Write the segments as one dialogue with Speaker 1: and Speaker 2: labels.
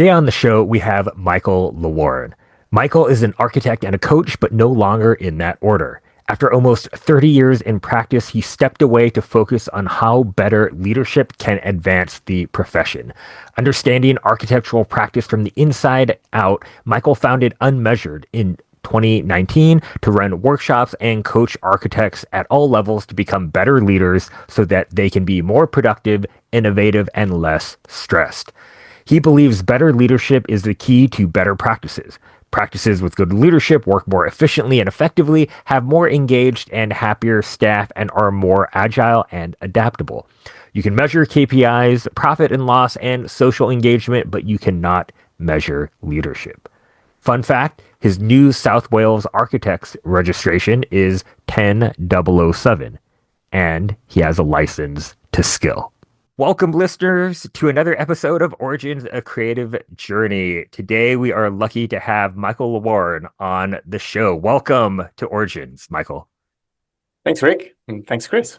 Speaker 1: Today on the show, we have Michael LeWarren. Michael is an architect and a coach, but no longer in that order. After almost 30 years in practice, he stepped away to focus on how better leadership can advance the profession. Understanding architectural practice from the inside out, Michael founded Unmeasured in 2019 to run workshops and coach architects at all levels to become better leaders so that they can be more productive, innovative, and less stressed. He believes better leadership is the key to better practices. Practices with good leadership work more efficiently and effectively, have more engaged and happier staff, and are more agile and adaptable. You can measure KPIs, profit and loss, and social engagement, but you cannot measure leadership. Fun fact, his New South Wales Architects registration is 10007, and he has a license to skill. Welcome, listeners, to another episode of Origins, A Creative Journey. Today, we are lucky to have Michael LeWarren on the show. Welcome to Origins, Michael.
Speaker 2: Thanks, Rick, and thanks, Chris.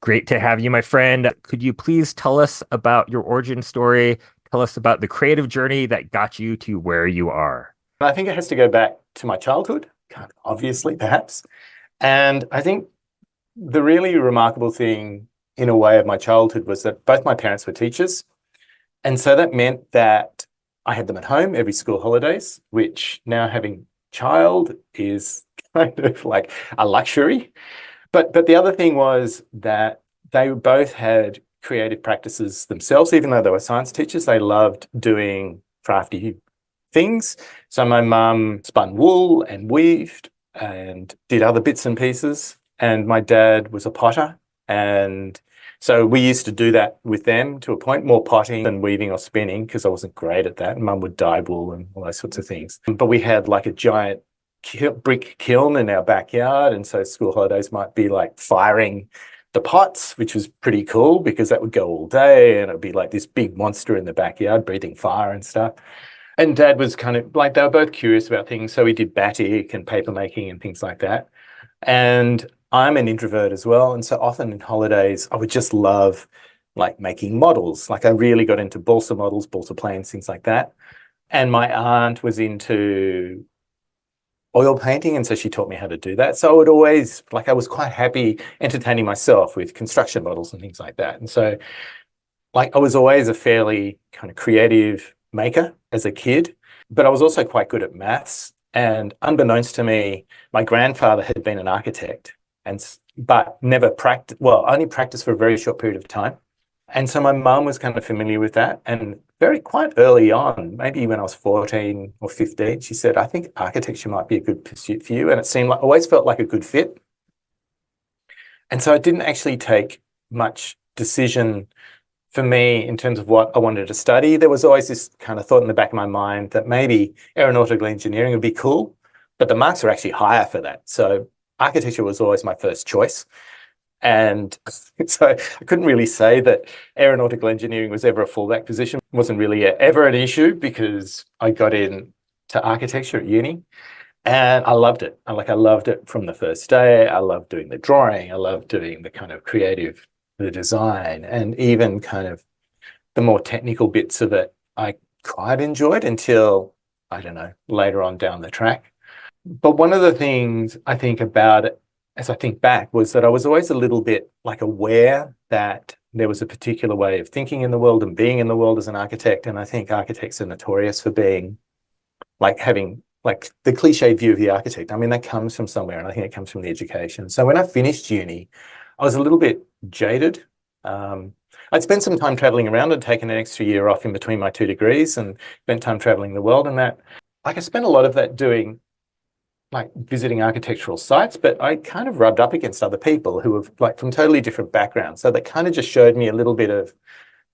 Speaker 1: Great to have you, my friend. Could you please tell us about your origin story? Tell us about the creative journey that got you to where you are.
Speaker 2: I think it has to go back to my childhood, kind of obviously, perhaps. And I think the really remarkable thing in a way of my childhood was that both my parents were teachers. And so that meant that I had them at home every school holidays, which now having child is kind of like a luxury. But the other thing was that they both had creative practices themselves. Even though they were science teachers, they loved doing crafty things. So my mum spun wool and weaved and did other bits and pieces. And my dad was a potter. And so we used to do that with them to a point, more potting than weaving or spinning, because I wasn't great at that. Mum would dye wool and all those sorts of things. But we had like a giant brick kiln in our backyard. And so school holidays might be like firing the pots, which was pretty cool because that would go all day and it would be like this big monster in the backyard breathing fire and stuff. And Dad was kind of like, they were both curious about things. So we did batik and paper making and things like that. And I'm an introvert as well. And so often in holidays, I would just love like making models. Like I really got into balsa models, balsa planes, things like that. And my aunt was into oil painting. And so she taught me how to do that. So I would always, like I was quite happy entertaining myself with construction models and things like that. And so like I was always a fairly kind of creative maker as a kid, but I was also quite good at maths. And unbeknownst to me, my grandfather had been an architect. But never practiced, well, only practiced for a very short period of time. And so my mum was kind of familiar with that. And quite early on, maybe when I was 14 or 15, she said, I think architecture might be a good pursuit for you. And it seemed like, always felt like a good fit. And so it didn't actually take much decision for me in terms of what I wanted to study. There was always this kind of thought in the back of my mind that maybe aeronautical engineering would be cool, but the marks are actually higher for that. So architecture was always my first choice. And so I couldn't really say that aeronautical engineering was ever a fallback position. It wasn't really ever an issue because I got into architecture at uni and I loved it. I loved it from the first day. I loved doing the drawing. I loved doing the kind of creative, the design, and even kind of the more technical bits of it I quite enjoyed until, I don't know, later on down the track. But one of the things I think about it, as I think back, was that I was always a little bit like aware that there was a particular way of thinking in the world and being in the world as an architect. And I think architects are notorious for being like having like the cliche view of the architect. I mean, that comes from somewhere, and I think it comes from the education. So when I finished uni, I was a little bit jaded. I'd spent some time traveling around. I'd taken an extra year off in between my 2 degrees and spent time traveling the world. And that, like, I spent a lot of that doing like visiting architectural sites, but I kind of rubbed up against other people who were like from totally different backgrounds. So that kind of just showed me a little bit of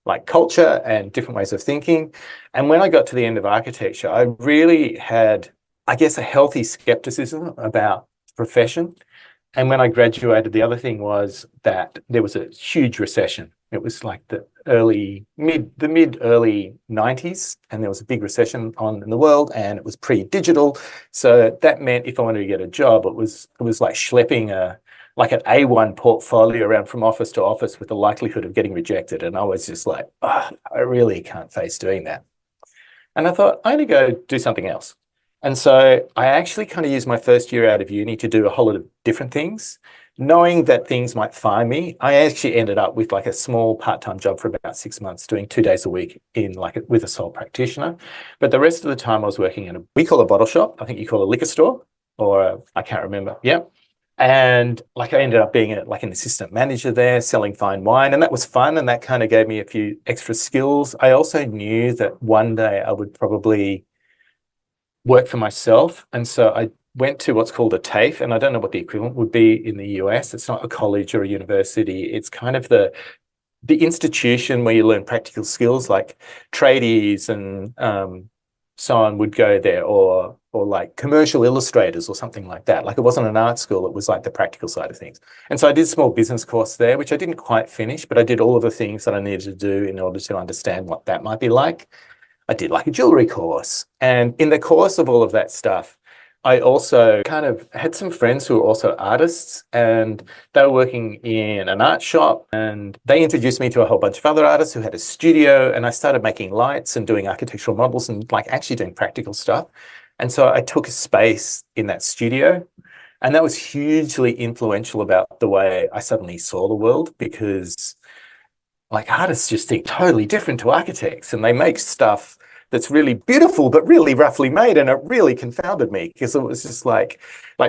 Speaker 2: like culture and different ways of thinking. And when I got to the end of architecture, I really had, I guess, a healthy skepticism about the profession. And when I graduated, the other thing was that there was a huge recession. It was like the mid-early 90s, and there was a big recession on in the world, and it was pre-digital. So that meant if I wanted to get a job, it was like schlepping an A1 portfolio around from office to office with the likelihood of getting rejected. And I was just like, I really can't face doing that. And I thought, I'm going to go do something else. And so I actually kind of used my first year out of uni to do a whole lot of different things. Knowing that things might find me, I actually ended up with like a small part-time job for about 6 months, doing 2 days a week in like with a sole practitioner. But the rest of the time I was working in we call a bottle shop. I think you call a liquor store, or I can't remember. Yeah. And like I ended up being like an assistant manager there, selling fine wine, and that was fun. And that kind of gave me a few extra skills. I also knew that one day I would probably work for myself. And so I went to what's called a TAFE, and I don't know what the equivalent would be in the US. It's not a college or a university. It's kind of the institution where you learn practical skills, like tradies and so on would go there, or like commercial illustrators or something like that. Like it wasn't an art school, it was like the practical side of things. And so I did a small business course there, which I didn't quite finish, but I did all of the things that I needed to do in order to understand what that might be like. I did like a jewelry course. And in the course of all of that stuff, I also kind of had some friends who were also artists, and they were working in an art shop, and they introduced me to a whole bunch of other artists who had a studio, and I started making lights and doing architectural models and like actually doing practical stuff. And so I took a space in that studio, and that was hugely influential about the way I suddenly saw the world, because like artists just think totally different to architects, and they make stuff that's really beautiful but really roughly made, and it really confounded me, because it was just like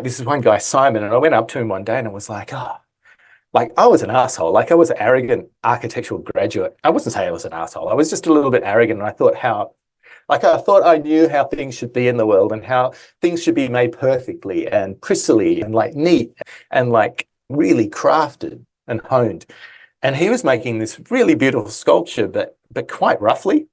Speaker 2: this is one guy, Simon, and I went up to him one day and I was like, oh, like I was an asshole, like I was an arrogant architectural graduate. I wasn't saying I was an asshole, I was just a little bit arrogant, and I thought I thought I knew how things should be in the world, and how things should be made perfectly and prissily and like neat and like really crafted and honed. And he was making this really beautiful sculpture, but quite roughly.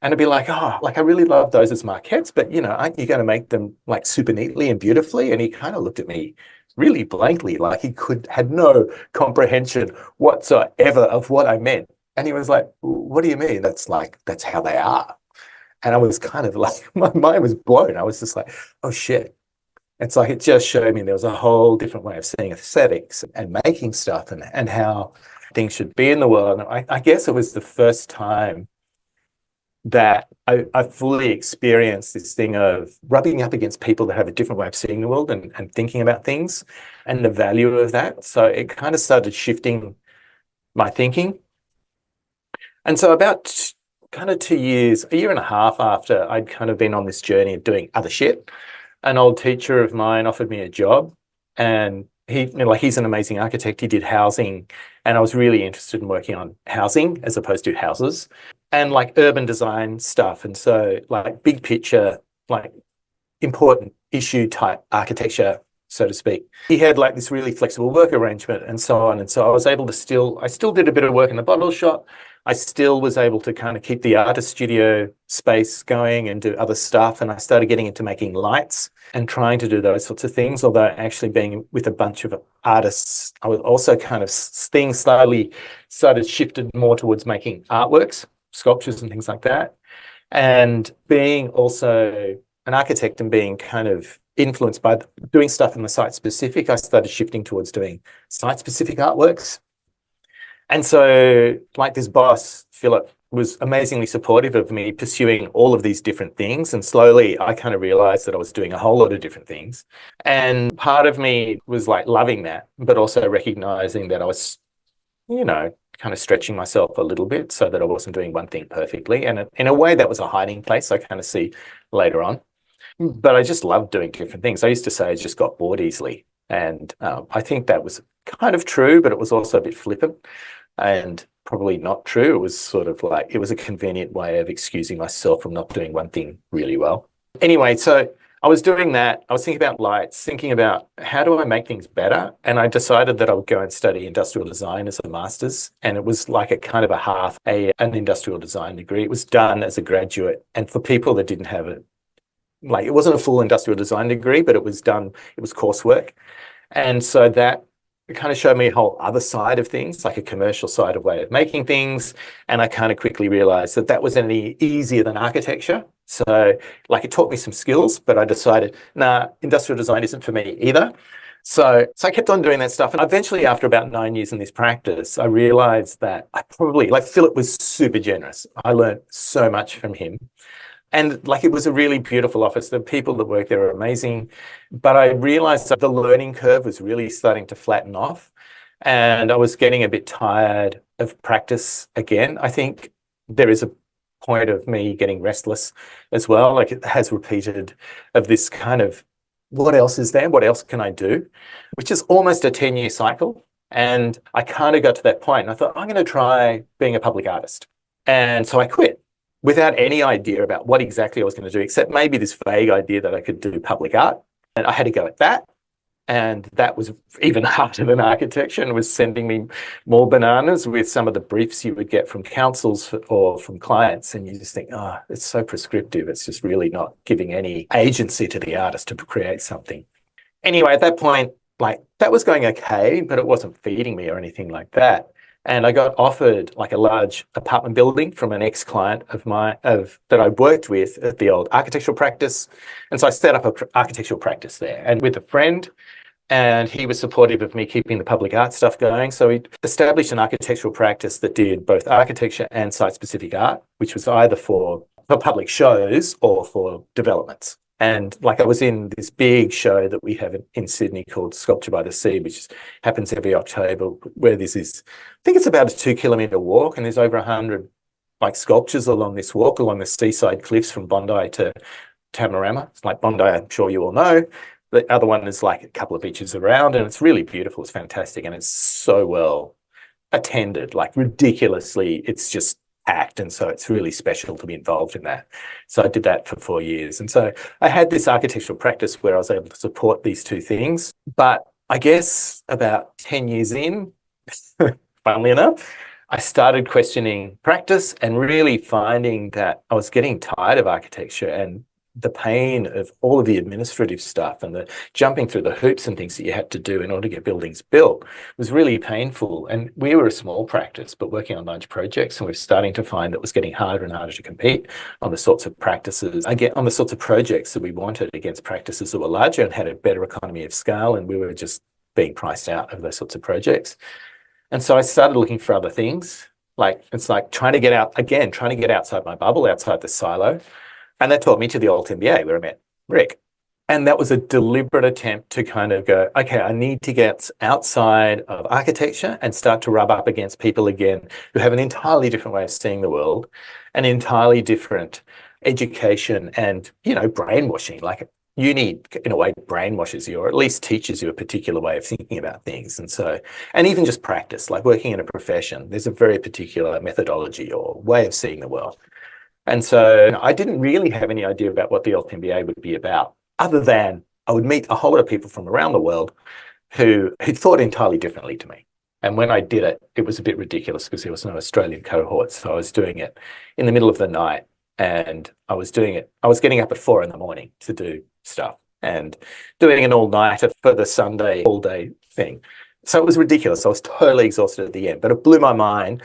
Speaker 2: And it'd be like, oh, like I really love those as maquettes, but you know, aren't you going to make them like super neatly and beautifully? And he kind of looked at me really blankly, like he had no comprehension whatsoever of what I meant. And he was like, what do you mean? That's how they are. And I was kind of like, my mind was blown. I was just like, oh shit. It's like it just showed me there was a whole different way of seeing aesthetics and making stuff, and how things should be in the world. And I guess it was the first time that I fully experienced this thing of rubbing up against people that have a different way of seeing the world and thinking about things, and the value of that. So it kind of started shifting my thinking. And so about kind of 2 years, a year and a half after I'd kind of been on this journey of doing other shit, an old teacher of mine offered me a job, and he's an amazing architect. He did housing, and I was really interested in working on housing as opposed to houses, and like urban design stuff. And so like big picture, like important issue type architecture, so to speak. He had like this really flexible work arrangement and so on. And so I was able to I still did a bit of work in the bottle shop. I still was able to kind of keep the artist studio space going and do other stuff. And I started getting into making lights and trying to do those sorts of things. Although actually being with a bunch of artists, I was also kind of things slowly started shifted more towards making artworks, sculptures and things like that. And being also an architect and being kind of influenced by doing stuff in the site specific, I started shifting towards doing site specific artworks. And so like this boss, Philip, was amazingly supportive of me pursuing all of these different things. And slowly I kind of realized that I was doing a whole lot of different things. And part of me was like loving that, but also recognizing that I was, you know, kind of stretching myself a little bit so that I wasn't doing one thing perfectly. And in a way that was a hiding place, I kind of see later on. But I just loved doing different things. I used to say I just got bored easily. And I think that was kind of true, but it was also a bit flippant and probably not true. It was sort of like, it was a convenient way of excusing myself from not doing one thing really well. Anyway, so I was doing that. I was thinking about lights, thinking about how do I make things better? And I decided that I would go and study industrial design as a master's. And it was like a kind of an industrial design degree. It was done as a graduate. And for people that didn't have it, like it wasn't a full industrial design degree, but it was coursework. And so that kind of showed me a whole other side of things, like a commercial side of way of making things. And I kind of quickly realized that wasn't any easier than architecture. So like it taught me some skills, but I decided, nah, industrial design isn't for me either. So I kept on doing that stuff. And eventually, after about 9 years in this practice, I realized that like Philip was super generous. I learned so much from him. And like it was a really beautiful office. The people that work there are amazing. But I realized that the learning curve was really starting to flatten off. And I was getting a bit tired of practice again. I think there is a point of me getting restless as well. Like it has repeated of this kind of what else is there? What else can I do? Which is almost a 10-year cycle. And I kind of got to that point and I thought, I'm going to try being a public artist. And so I quit without any idea about what exactly I was going to do, except maybe this vague idea that I could do public art. And I had to go at that. And that was even harder than architecture and was sending me more bananas with some of the briefs you would get from councils or from clients. And you just think, oh, it's so prescriptive. It's just really not giving any agency to the artist to create something. Anyway, at that point, like that was going okay, but it wasn't feeding me or anything like that. And I got offered like a large apartment building from an ex-client of mine that I worked with at the old architectural practice. And so I set up an architectural practice there and with a friend, and he was supportive of me keeping the public art stuff going. So we established an architectural practice that did both architecture and site-specific art, which was either for public shows or for developments. And like I was in this big show that we have in Sydney called Sculpture by the Sea, which happens every October, where there's this, I think it's about a 2 kilometre walk, and there's over 100 like sculptures along this walk, along the seaside cliffs from Bondi to Tamarama. It's like Bondi, I'm sure you all know. The other one is like a couple of beaches around, and it's really beautiful. It's fantastic, and it's so well attended, like ridiculously. It's just packed, and so it's really special to be involved in that. So I did that for 4 years, and so I had this architectural practice where I was able to support these two things. But I guess about 10 years in, funnily enough, I started questioning practice and really finding that I was getting tired of architecture and the pain of all of the administrative stuff and the jumping through the hoops and things that you had to do in order to get buildings built was really painful. And we were a small practice, but working on large projects, and we're starting to find that it was getting harder and harder to compete on the sorts of practices, again, on the sorts of projects that we wanted against practices that were larger and had a better economy of scale. And we were just being priced out of those sorts of projects. And so I started looking for other things. Like, it's like trying to get outside my bubble, outside the silo. And that taught me to the Alt MBA where I met Rick. And that was a deliberate attempt to kind of go, okay, I need to get outside of architecture and start to rub up against people again who have an entirely different way of seeing the world, an entirely different education and, brainwashing. Like uni, in a way, brainwashes you, or at least teaches you a particular way of thinking about things. And even just practice, like working in a profession, there's a very particular methodology or way of seeing the world. And so I didn't really have any idea about what the Alt MBA would be about, other than I would meet a whole lot of people from around the world who thought entirely differently to me. And when I did it, it was a bit ridiculous because there was no Australian cohort. So I was doing it in the middle of the night, and I was getting up at 4 a.m. to do stuff and doing an all-nighter for the Sunday all-day thing. So it was ridiculous. I was totally exhausted at the end, but it blew my mind.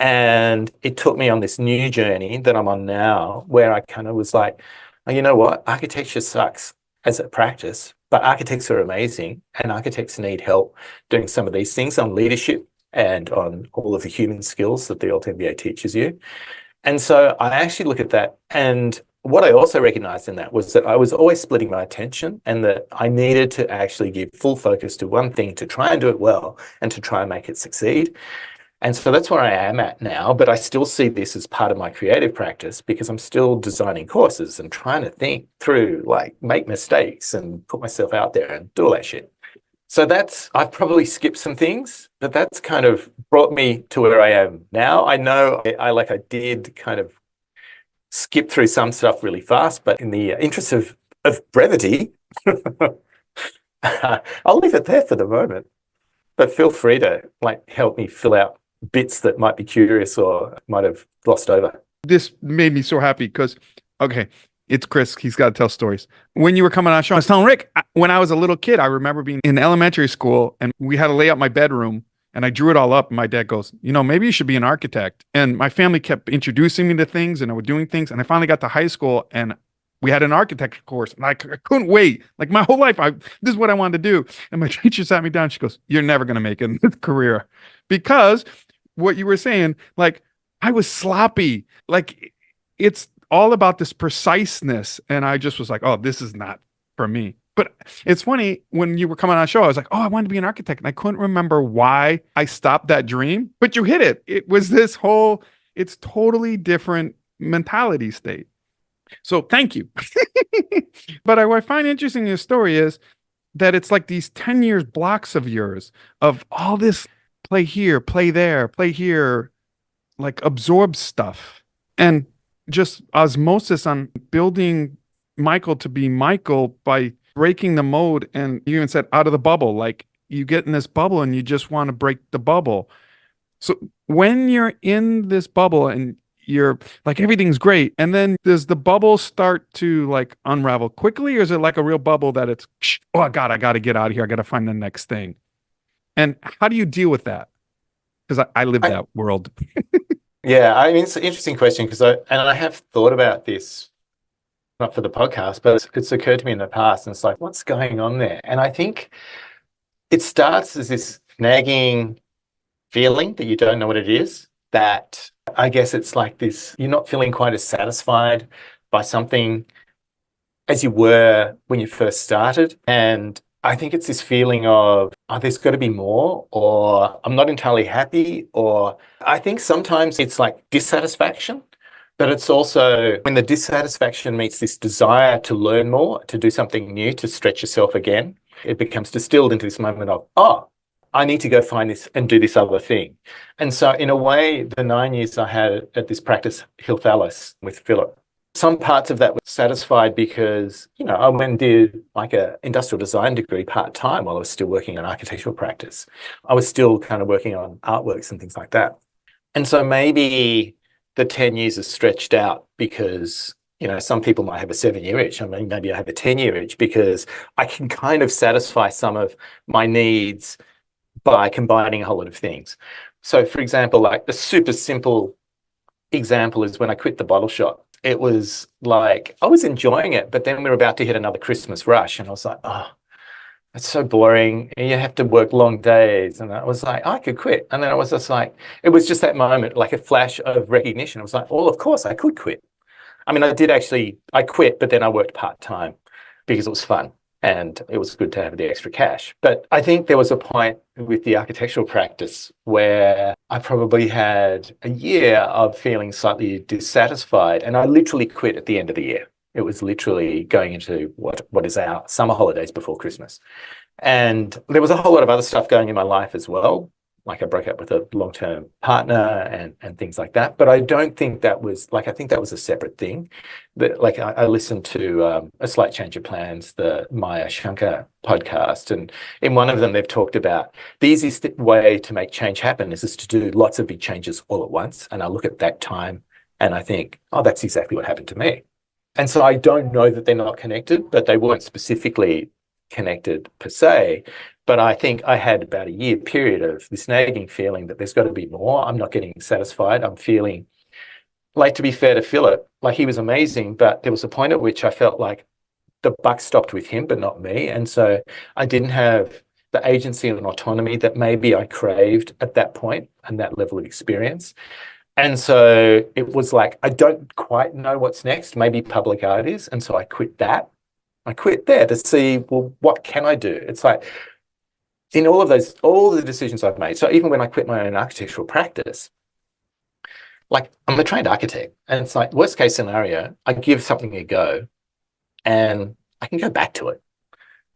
Speaker 2: And it took me on this new journey that I'm on now, where I kind of was like, oh, you know what? Architecture sucks as a practice, but architects are amazing, and architects need help doing some of these things on leadership and on all of the human skills that the Alt MBA teaches you. And so I actually look at that, and what I also recognized in that was that I was always splitting my attention, and that I needed to actually give full focus to one thing to try and do it well and to try and make it succeed. And so that's where I am at now, but I still see this as part of my creative practice because I'm still designing courses and trying to think through, like, make mistakes and put myself out there and do all that shit. So I've probably skipped some things, but that's kind of brought me to where I am now. I know I did kind of skip through some stuff really fast, but in the interest of brevity, I'll leave it there for the moment. But feel free to help me fill out bits that might be curious or might have glossed over.
Speaker 3: This made me so happy because, okay, it's Chris. He's got to tell stories. When you were coming on the show, I was telling Rick, when I was a little kid, I remember being in elementary school and we had to lay out my bedroom and I drew it all up. And my dad goes, maybe you should be an architect. And my family kept introducing me to things and I was doing things. And I finally got to high school and we had an architecture course and I couldn't wait. Like my whole life, this is what I wanted to do. And my teacher sat me down. She goes, you're never going to make it in this career because what you were saying, like I was sloppy. Like it's all about this preciseness. And I just was like, oh, this is not for me. But it's funny, when you were coming on the show, I was like, oh, I wanted to be an architect. And I couldn't remember why I stopped that dream. But you hit it. It was this whole, it's totally different mentality state. So thank you. But what I find interesting in your story is that it's like these 10 years blocks of yours of all this play here, play there, play here, like absorb stuff. And just osmosis on building Michael to be Michael by breaking the mode. And you even said out of the bubble, like you get in this bubble and you just want to break the bubble. So when you're in this bubble and you're like, everything's great, and then does the bubble start to like unravel quickly, or is it like a real bubble that it's, oh God, I got to get out of here. I got to find the next thing. And how do you deal with that? Because I live that world.
Speaker 2: Yeah, I mean, it's an interesting question because I have thought about this, not for the podcast, but it's occurred to me in the past, and it's like, what's going on there? And I think it starts as this nagging feeling that you don't know what it is, that I guess it's like this, you're not feeling quite as satisfied by something as you were when you first started. And I think it's this feeling of, oh, there's got to be more, or I'm not entirely happy, or I think sometimes it's like dissatisfaction. But it's also when the dissatisfaction meets this desire to learn more, to do something new, to stretch yourself again, it becomes distilled into this moment of, oh, I need to go find this and do this other thing. And so in a way, the 9 years I had at this practice, Hill Thallis with Philip, some parts of that were satisfied because, you know, I went and did like an industrial design degree part-time while I was still working in architectural practice. I was still kind of working on artworks and things like that. And so maybe the 10 years is stretched out because, you know, some people might have a 7-year itch. I mean, maybe I have a 10-year itch because I can kind of satisfy some of my needs by combining a whole lot of things. So, for example, like a super simple example is when I quit the bottle shop. It was like, I was enjoying it, but then we were about to hit another Christmas rush. And I was like, oh, it's so boring. You have to work long days. And I was like, I could quit. And then I was just like, it was just that moment, like a flash of recognition. I was like, well, of course I could quit. I mean, I quit, but then I worked part-time because it was fun and it was good to have the extra cash. But I think there was a point with the architectural practice where I probably had a year of feeling slightly dissatisfied, and I literally quit at the end of the year. It was literally going into what is our summer holidays before Christmas. And there was a whole lot of other stuff going in my life as well. Like I broke up with a long-term partner and things like that. But I don't think that was like, I think that was a separate thing. But like I listened to A Slight Change of Plans, the Maya Shankar podcast. And in one of them, they've talked about the easiest way to make change happen is to do lots of big changes all at once. And I look at that time and I think, oh, that's exactly what happened to me. And so I don't know that they're not connected, but they weren't specifically connected per se. But I think I had about a year period of this nagging feeling that there's got to be more. I'm not getting satisfied. I'm feeling like, to be fair to Philip, like he was amazing, but there was a point at which I felt like the buck stopped with him, but not me. And so I didn't have the agency and autonomy that maybe I craved at that point and that level of experience. And so it was like, I don't quite know what's next. Maybe public art is. And so I quit that. I quit there to see, well, what can I do? It's like, in all of those, all the decisions I've made. So even when I quit my own architectural practice, like I'm a trained architect, and it's like worst case scenario, I give something a go and I can go back to it.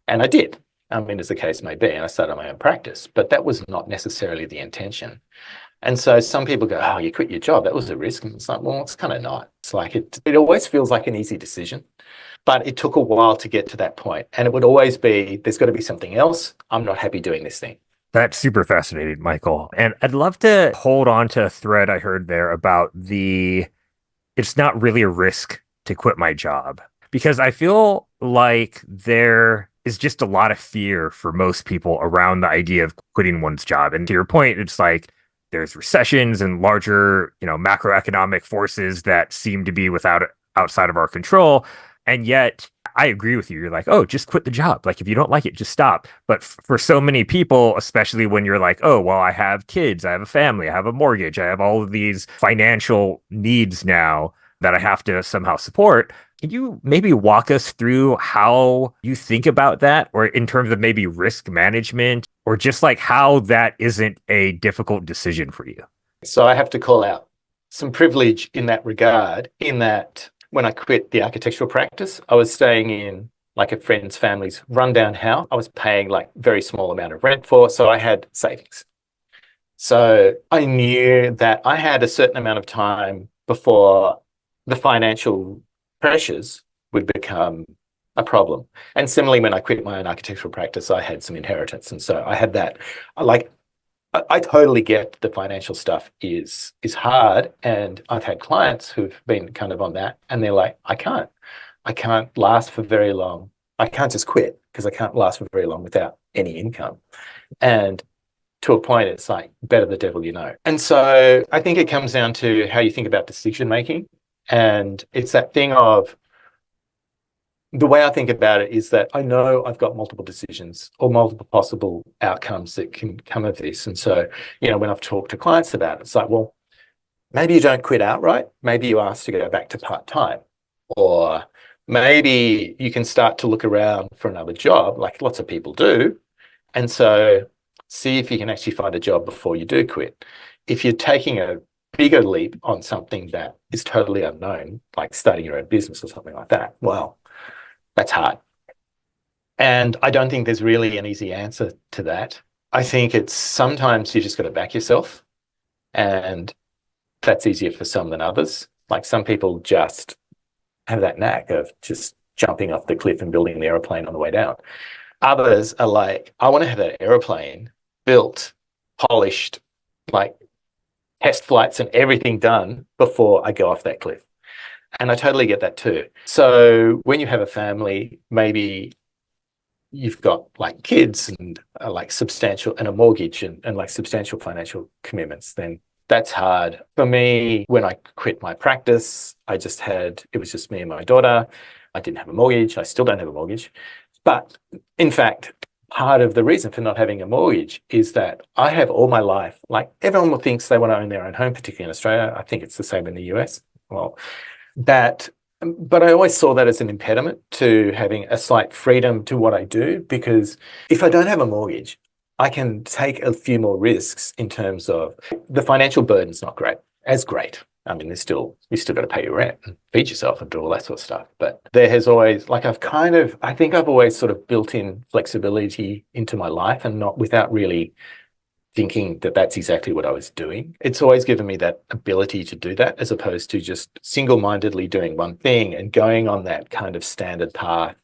Speaker 2: And I did. I mean, as the case may be, and I started my own practice, but that was not necessarily the intention. And so some people go, oh, you quit your job. That was a risk. And it's like, well, it's kind of not. It's like, it always feels like an easy decision. But it took a while to get to that point. And it would always be, there's got to be something else. I'm not happy doing this thing.
Speaker 1: That's super fascinating, Michael. And I'd love to hold on to a thread I heard there about it's not really a risk to quit my job. Because I feel like there is just a lot of fear for most people around the idea of quitting one's job. And to your point, it's like there's recessions and larger, macroeconomic forces that seem to be outside of our control. And yet I agree with you. You're like, oh, just quit the job. Like, if you don't like it, just stop. But for so many people, especially when you're like, oh, well, I have kids, I have a family, I have a mortgage, I have all of these financial needs now. that I have to somehow support. Can you maybe walk us through how you think about that, or in terms of maybe risk management, or just like how that isn't a difficult decision for you?
Speaker 2: So I have to call out some privilege in that regard, in that when I quit the architectural practice, I was staying in like a friend's family's rundown house. I was paying like very small amount of rent for, so I had savings. So I knew that I had a certain amount of time before the financial pressures would become a problem. And similarly, when I quit my own architectural practice, I had some inheritance. And so I had that. Like, I totally get the financial stuff is hard. And I've had clients who've been kind of on that, and they're like, I can't last for very long. I can't just quit because I can't last for very long without any income. And to a point, it's like better the devil you know. And so I think it comes down to how you think about decision making. And it's that thing of the way I think about it is that I know I've got multiple decisions or multiple possible outcomes that can come of this. And so, when I've talked to clients about it, it's like, well, maybe you don't quit outright. Maybe you ask to go back to part-time, or maybe you can start to look around for another job, like lots of people do. And so see if you can actually find a job before you do quit. If you're taking a bigger leap on something that is totally unknown, like starting your own business or something like that, well, that's hard. And I don't think there's really an easy answer to that. I think it's sometimes you just got to back yourself, and that's easier for some than others. Like some people just have that knack of just jumping off the cliff and building the aeroplane on the way down. Others are like, I want to have that aeroplane built, polished, like test flights and everything done before I go off that cliff. And I totally get that too. So when you have a family, maybe you've got like kids and like substantial and a mortgage and like substantial financial commitments, then that's hard. For me, when I quit my practice, it was just me and my daughter. I didn't have a mortgage. I still don't have a mortgage. But in fact, part of the reason for not having a mortgage is that I have all my life, like everyone thinks they want to own their own home, particularly in Australia. I think it's the same in the US. Well, but I always saw that as an impediment to having a slight freedom to what I do, because if I don't have a mortgage, I can take a few more risks in terms of the financial burden's not great. I mean, you still got to pay your rent and feed yourself and do all that sort of stuff. But there has always, like, I think I've always sort of built in flexibility into my life, and not without really thinking that that's exactly what I was doing. It's always given me that ability to do that, as opposed to just single-mindedly doing one thing and going on that kind of standard path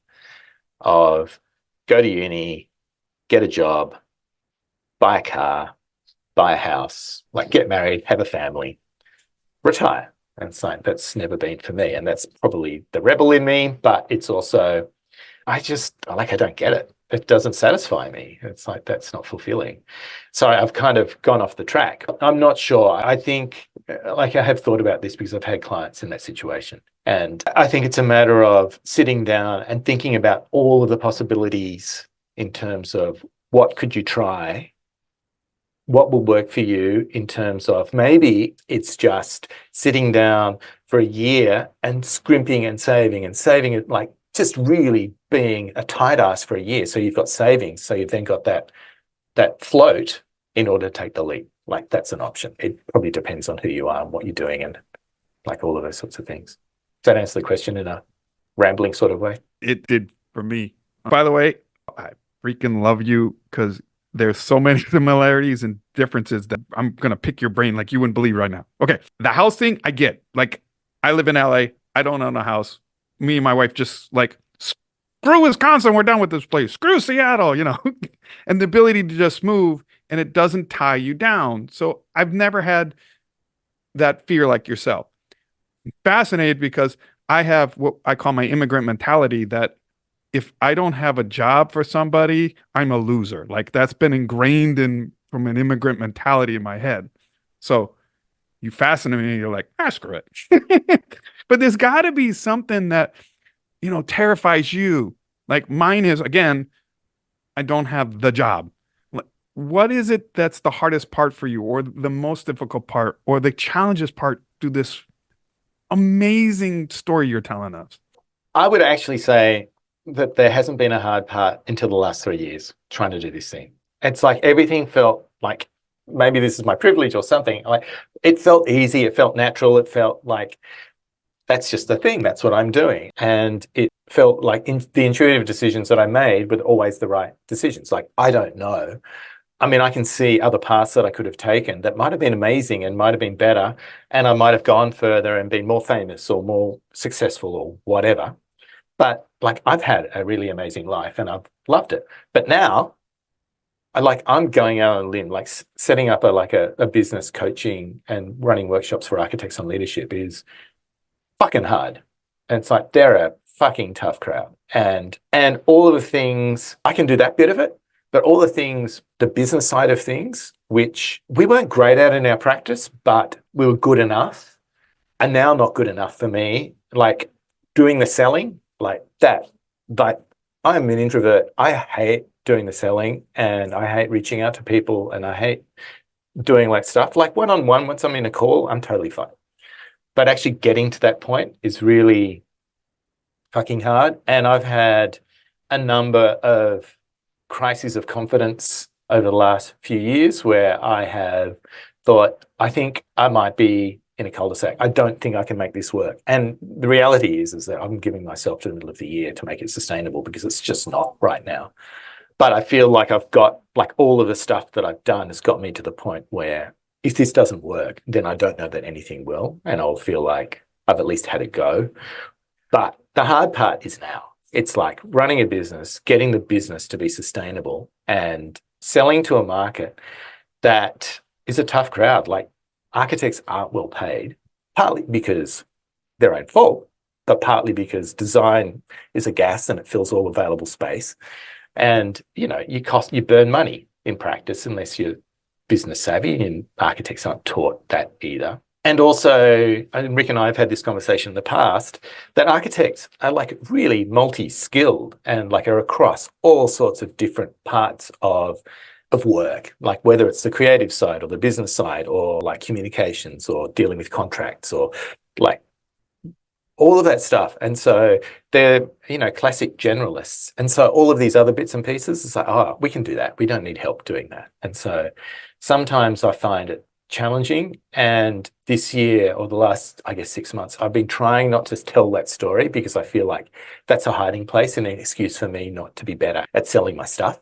Speaker 2: of go to uni, get a job, buy a car, buy a house, like get married, have a family, retire. And it's like, that's never been for me. And that's probably the rebel in me, but it's also, I don't get it. It doesn't satisfy me. It's like, that's not fulfilling. So I've kind of gone off the track. I'm not sure. I think, like, I have thought about this because I've had clients in that situation. And I think it's a matter of sitting down and thinking about all of the possibilities in terms of what could you try, what will work for you, in terms of maybe it's just sitting down for a year and scrimping and saving it, like just really being a tight ass for a year. So you've got savings. So you've then got that float in order to take the leap. Like, that's an option. It probably depends on who you are and what you're doing and like all of those sorts of things. Does that answer the question in a rambling sort of way?
Speaker 3: It did for me. By the way, I freaking love you because there's so many similarities and differences that I'm going to pick your brain like you wouldn't believe right now. Okay. The house thing, I get. Like, I live in LA. I don't own a house. Me and my wife just like, screw Wisconsin. We're done with this place. Screw Seattle, and the ability to just move, and it doesn't tie you down. So I've never had that fear like yourself. Fascinated because I have what I call my immigrant mentality, that if I don't have a job for somebody, I'm a loser. Like, that's been ingrained from an immigrant mentality in my head. So you fascinate me. You're like, screw it. But there's got to be something that, terrifies you. Like mine is, again, I don't have the job. What is it that's the hardest part for you, or the most difficult part, or the challenges part to this amazing story you're telling us.
Speaker 2: I would actually say that there hasn't been a hard part until the last 3 years trying to do this thing. It's like everything felt like, maybe this is my privilege or something. Like, it felt easy, it felt natural, it felt like that's just the thing, that's what I'm doing. And it felt like the intuitive decisions that I made were always the right decisions. Like, I don't know. I mean, I can see other paths that I could have taken that might have been amazing and might have been better, and I might have gone further and been more famous or more successful or whatever. But like, I've had a really amazing life and I've loved it. But now I'm going out on a limb, like setting up a business, coaching and running workshops for architects on leadership is fucking hard. And it's like, they're a fucking tough crowd. And all of the things, I can do that bit of it, but all the things, the business side of things, which we weren't great at in our practice, but we were good enough, are now not good enough for me. Like, doing the selling, like that, like, I'm an introvert. I hate doing the selling and I hate reaching out to people and I hate doing like stuff like one-on-one. Once I'm in a call, I'm totally fine. But actually getting to that point is really fucking hard. And I've had a number of crises of confidence over the last few years where I have thought, I think I might be in a cul-de-sac. I don't think I can make this work. And the reality is that I'm giving myself to the middle of the year to make it sustainable because it's just not right now. But I feel like I've got, like, all of the stuff that I've done has got me to the point where if this doesn't work, then I don't know that anything will. And I'll feel like I've at least had a go. But the hard part is now. It's like running a business, getting the business to be sustainable and selling to a market that is a tough crowd. Like, architects aren't well paid, partly because their own fault, but partly because design is a gas and it fills all available space. And, you burn money in practice unless you're business savvy, and architects aren't taught that either. And also, and Rick and I have had this conversation in the past, that architects are like really multi-skilled and like are across all sorts of different parts of work, like whether it's the creative side or the business side or like communications or dealing with contracts or like all of that stuff. And so they're, classic generalists. And so all of these other bits and pieces, it's like, oh, we can do that. We don't need help doing that. And so sometimes I find it challenging. And this year, or the last, I guess, 6 months, I've been trying not to tell that story because I feel like that's a hiding place and an excuse for me not to be better at selling my stuff.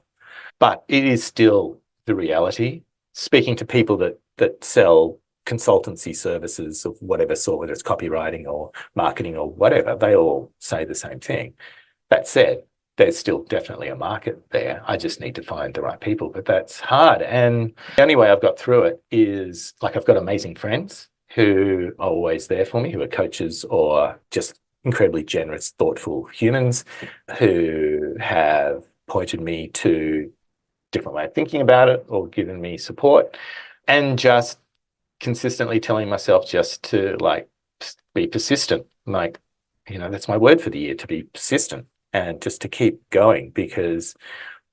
Speaker 2: But it is still the reality. Speaking to people that sell consultancy services of whatever sort, whether it's copywriting or marketing or whatever, they all say the same thing. That said, there's still definitely a market there. I just need to find the right people, but that's hard. And the only way I've got through it is, like, I've got amazing friends who are always there for me, who are coaches or just incredibly generous, thoughtful humans who have pointed me to a different way of thinking about it or given me support, and just consistently telling myself just to be persistent. Like, that's my word for the year, to be persistent and just to keep going, because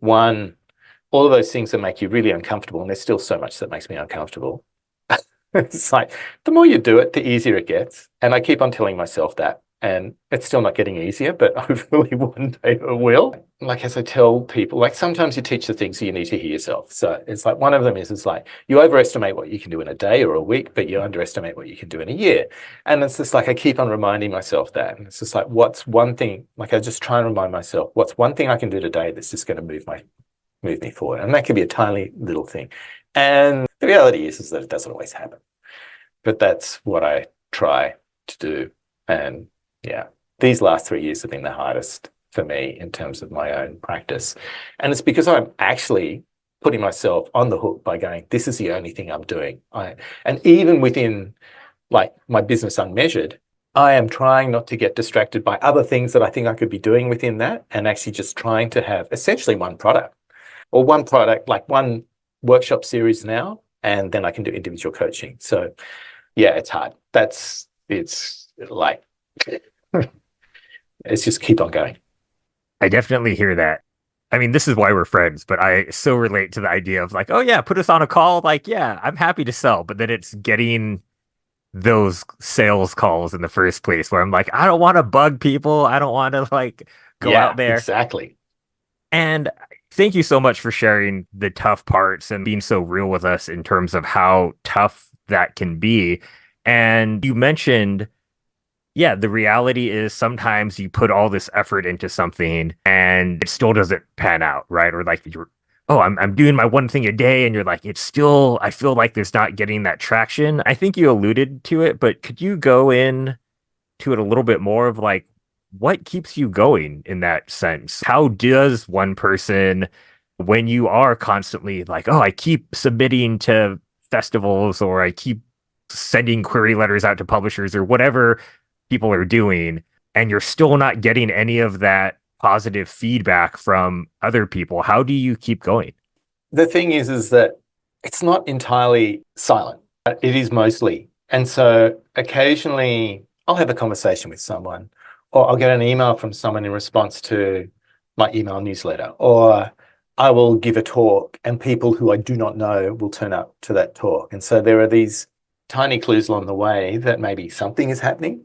Speaker 2: all of those things that make you really uncomfortable, and there's still so much that makes me uncomfortable. It's like, the more you do it, the easier it gets. And I keep on telling myself that. And it's still not getting easier, but hopefully one day it will. Like, as I tell people, like, sometimes you teach the things you need to hear yourself. So it's like, one of them is like, you overestimate what you can do in a day or a week, but you underestimate what you can do in a year. And it's just like, I keep on reminding myself that. And it's just like, what's one thing, like, I just try and remind myself, what's one thing I can do today that's just going to move me forward? And that could be a tiny little thing. And the reality is that it doesn't always happen. But that's what I try to do. And yeah, these last 3 years have been the hardest for me in terms of my own practice. And it's because I'm actually putting myself on the hook by going, this is the only thing I'm doing. And even within, like, my business Unmeasured, I am trying not to get distracted by other things that I think I could be doing within that, and actually just trying to have essentially one product, like one workshop series now, and then I can do individual coaching. So yeah, it's hard. It's like, it's just keep on going.
Speaker 1: I definitely hear that. I mean, this is why we're friends, but I so relate to the idea of like, oh yeah, put us on a call. Like, yeah, I'm happy to sell, but then it's getting those sales calls in the first place where I'm like, I don't want to bug people. I don't want to like go out
Speaker 2: Yeah,
Speaker 1: there.
Speaker 2: exactly.
Speaker 1: And thank you so much for sharing the tough parts and being so real with us in terms of how tough that can be. And you mentioned, yeah, the reality is sometimes you put all this effort into something and it still doesn't pan out, right? Or like you're, oh, I'm doing my one thing a day, and you're like, it's still, I feel like there's not getting that traction. I think you alluded to it, but could you go in to it a little bit more of like what keeps you going in that sense? How does one person, when you are constantly like, oh, I keep submitting to festivals or I keep sending query letters out to publishers or whatever people are doing, and you're still not getting any of that positive feedback from other people, how do you keep going?
Speaker 2: The thing is that it's not entirely silent. It is mostly. And so occasionally I'll have a conversation with someone, or I'll get an email from someone in response to my email newsletter, or I will give a talk and people who I do not know will turn up to that talk. And so there are these tiny clues along the way that maybe something is happening.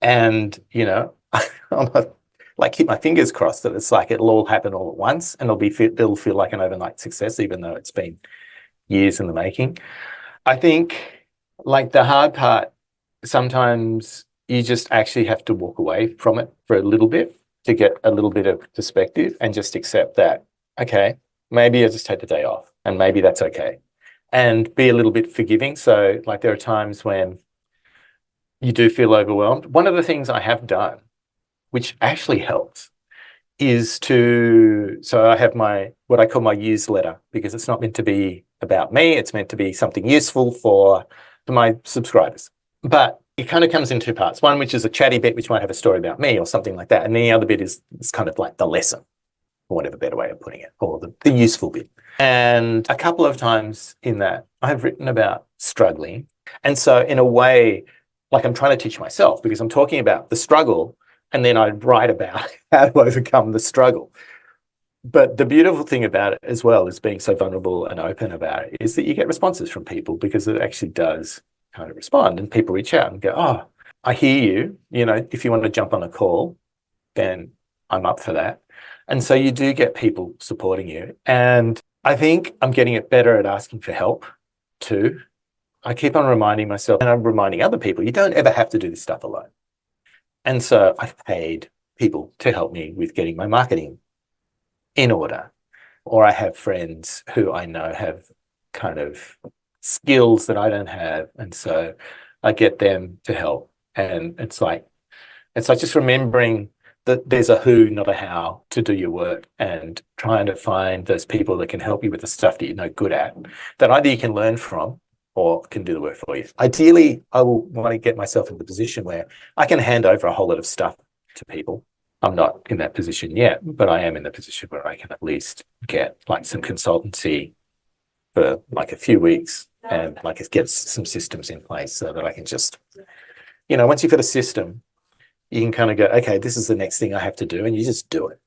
Speaker 2: And, I'm like keep my fingers crossed that it's like it'll all happen all at once and it'll feel like an overnight success, even though it's been years in the making. I think like the hard part, sometimes you just actually have to walk away from it for a little bit to get a little bit of perspective and just accept that, okay, maybe I just take the day off and maybe that's okay. And be a little bit forgiving. So like there are times when you do feel overwhelmed. One of the things I have done, which actually helps, is so I have what I call my newsletter, because it's not meant to be about me. It's meant to be something useful for my subscribers. But it kind of comes in two parts. One, which is a chatty bit, which might have a story about me or something like that. And the other bit is kind of like the lesson, for whatever better way of putting it, or the useful bit. And a couple of times in that, I've written about struggling. And so in a way, like I'm trying to teach myself, because I'm talking about the struggle and then I write about how to overcome the struggle. But the beautiful thing about it as well is being so vulnerable and open about it is that you get responses from people, because it actually does kind of respond, and people reach out and go, oh, I hear you. If you want to jump on a call, then I'm up for that. And so you do get people supporting you. And I think I'm getting it better at asking for help too. I keep on reminding myself, and I'm reminding other people, you don't ever have to do this stuff alone. And so I've paid people to help me with getting my marketing in order. Or I have friends who I know have kind of skills that I don't have. And so I get them to help. And it's like just remembering that there's a who, not a how, to do your work, and trying to find those people that can help you with the stuff that you're no good at, that either you can learn from or can do the work for you. Ideally, I will want to get myself in the position where I can hand over a whole lot of stuff to people. I'm not in that position yet, but I am in the position where I can at least get like some consultancy for like a few weeks and like get some systems in place so that I can just, once you've got a system, you can kind of go, okay, this is the next thing I have to do, and you just do it.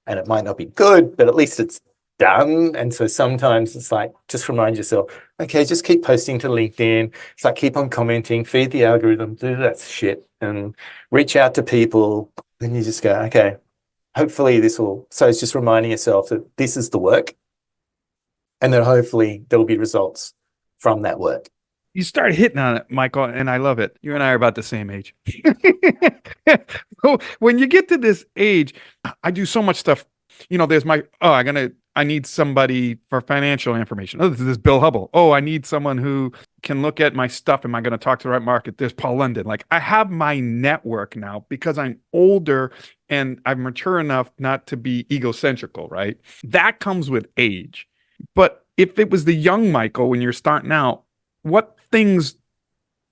Speaker 2: And it might not be good, but at least it's done. And so sometimes it's like, just remind yourself, okay, just keep posting to LinkedIn. It's like, keep on commenting, feed the algorithm, do that shit, and reach out to people. Then you just go, okay, hopefully this will, so it's just reminding yourself that this is the work, and then hopefully there will be results from that work.
Speaker 3: You start hitting on it, Michael, and I love it. You and I are about the same age. When you get to this age, I do so much stuff. There's I need somebody for financial information. Oh, this is Bill Hubble. Oh, I need someone who can look at my stuff. Am I going to talk to the right market? There's Paul London. Like, I have my network now because I'm older and I'm mature enough not to be egocentrical, right? That comes with age. But if it was the young Michael when you're starting out, what things